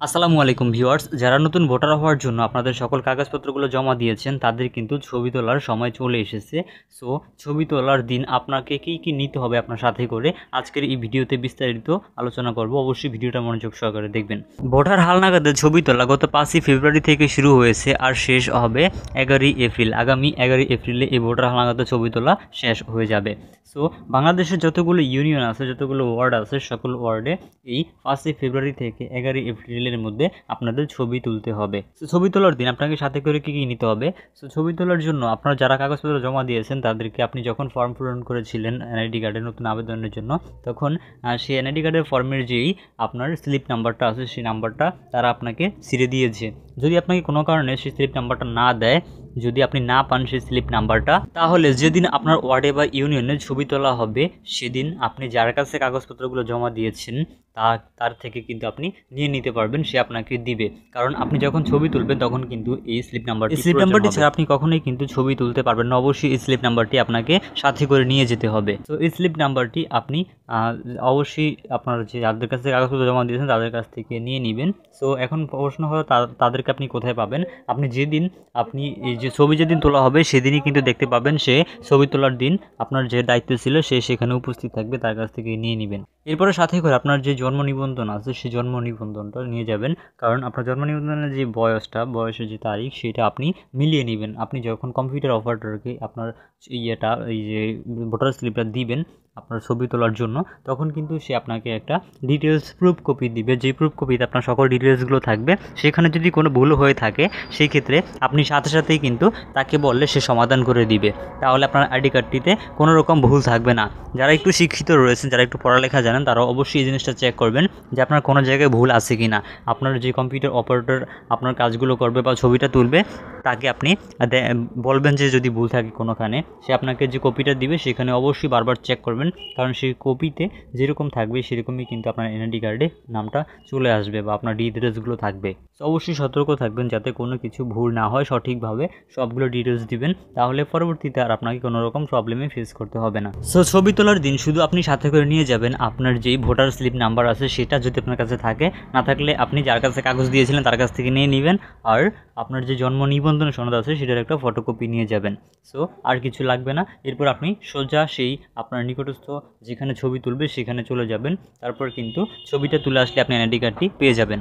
আসসালামু আলাইকুম ভিউয়ার্স, যারা নতুন ভোটার হওয়ার জন্য আপনাদের সকল কাগজপত্রগুলো জমা দিয়েছেন তাদের কিন্তু ছবি তোলার সময় চলে এসেছে। সো ছবি তোলার দিন আপনাকে কী নিতে হবে আপনার সাথে করে আজকের এই ভিডিওতে বিস্তারিত আলোচনা করব। অবশ্যই ভিডিওটা মনোযোগ সহকারে দেখবেন। ভোটার হালনাগাদে ছবি তোলা গত 5ই ফেব্রুয়ারি থেকে শুরু হয়েছে আর শেষ হবে 11ই এপ্রিল। আগামী 11ই এপ্রিলে এই ভোটার হালনাগাদে ছবি তোলা শেষ হয়ে যাবে। সো বাংলাদেশের যতগুলো ইউনিয়ন আছে, যতগুলো ওয়ার্ড আছে, সকল ওয়ার্ডে এই 5ই ফেব্রুয়ারি থেকে 11ই এপ্রিলের মধ্যে আপনাদের ছবি তুলতে হবে। সো ছবি তোলার দিন আপনাকে সাথে করে কী নিতে হবে? সো ছবি তোলার জন্য আপনারা যারা কাগজপত্র জমা দিয়েছেন তাদেরকে আপনি যখন ফর্ম পূরণ করেছিলেন এনআইডি কার্ডের নতুন আবেদনের জন্য, তখন সেই এনআইডি কার্ডের ফর্মের যেই আপনার স্লিপ নাম্বারটা আছে সেই নাম্বারটা তারা আপনাকে ছিঁড়ে দিয়েছে। যদি আপনাকে কোনো কারণে সেই স্লিপ নাম্বারটা না দেয়, যদি আপনি না পান সেই স্লিপ নাম্বারটা, তাহলে যেদিন আপনার ওয়ার্ডে বা ইউনিয়নে ছবি তোলা হবে সেদিন আপনি যার কাছে কাগজপত্রগুলো জমা দিয়েছেন তার থেকে কিন্তু আপনি নিয়ে নিতে পারবেন, সে আপনাকে দিবে। কারণ আপনি যখন ছবি তুলবেন তখন কিন্তু এই স্লিপ নাম্বারটি ছাড়া আপনি কখনোই কিন্তু ছবি তুলতে পারবেন না। অবশ্যই এই স্লিপ নাম্বারটি আপনাকে সাথে করে নিয়ে যেতে হবে। তো এই স্লিপ নাম্বারটি আপনি অবশ্যই আপনার যে যাদের কাছে কাগজপত্র জমা দিয়েছেন তাদের কাছ থেকে নিয়ে নেবেন। সো এখন প্রশ্ন হলো তাদেরকে আপনি কোথায় পাবেন? আপনি যেদিন আপনি এই যে ছবি যেদিন তোলা হবে সেদিনই কিন্তু দেখতে পাবেন, সে ছবি তোলার দিন আপনার যে দায়িত্ব ছিল সে সেখানে উপস্থিত থাকবে, তার কাছ থেকে নিয়ে নেবেন। এরপরে সাথে করে আপনার যে জন্ম নিবন্ধন আছে সেই জন্ম নিবন্ধনটা নিয়ে যাবেন। কারণ আপনার জন্ম নিবন্ধনের যে বয়সের যে তারিখ সেটা আপনি মিলিয়ে নেবেন। আপনি যখন কম্পিউটার অপারেটরকে আপনার এই যে ভোটার স্লিপটা দিবেন আপনার ছবি তোলার জন্য, তখন কিন্তু সে আপনাকে একটা ডিটেলস প্রুফ কপি দিবে। যে প্রুফ কপিতে আপনার সকল ডিটেলসগুলো থাকবে। সেখানে যদি কোনো ভুল হয়ে থাকে সেই ক্ষেত্রে আপনি সাথে সাথেই কিন্তু তাকে বললে সে সমাধান করে দিবে। তাহলে আপনার আইডি কার্ডটিতে কোনো রকম ভুল থাকবে না। যারা একটু শিক্ষিত রয়েছেন, যারা একটু পড়ালেখা জানেন, তারা অবশ্যই এই জিনিসটা চেক করবেন যে আপনার কোনো জায়গায় ভুল আছে কি না। আপনার যে কম্পিউটার অপারেটর আপনার কাজগুলো করবে বা ছবিটা তুলবে তাকে আপনি বলবেন যে যদি ভুল থাকে কোনোখানে, সে আপনাকে যে কপিটা দিবে সেখানে অবশ্যই বারবার চেক করবেন। কারণ সেই কপিতে যেরকম থাকবে সেরকমই কিন্তু আপনার এনআইডি কার্ডে নামটা চলে আসবে বা আপনার ডিটেলসগুলো থাকবে। তো অবশ্যই সতর্ক থাকবেন যাতে কোনো কিছু ভুল না হয়, সঠিকভাবে সবগুলো ডিটেলস দিবেন। তাহলে পরবর্তীতে আর আপনাকে কোনো রকম প্রবলেমে ফেস করতে হবে না। সো ছবি তোলার দিন শুধু আপনি সাথে করে নিয়ে যাবেন আপনার যেই ভোটার স্লিপ নাম্বার আছে সেটা, যদি আপনার কাছে থাকে। না থাকলে আপনি যার কাছে কাগজ দিয়েছিলেন তার কাছ থেকে নিয়ে নেবেন। আর আপনার যে জন্ম নিবন্ধন সনদ আছে সেটার একটা ফটোকপি নিয়ে যাবেন। সো আর কিছু লাগবে না। এরপর আপনি সোজা সেই আপনার নিকটস্থ যেখানে ছবি তুলবে সেখানে চলে যাবেন। তারপর কিন্তু ছবিটা তুলে আসলে আপনি এনআইডি কার্ডটি পেয়ে যাবেন।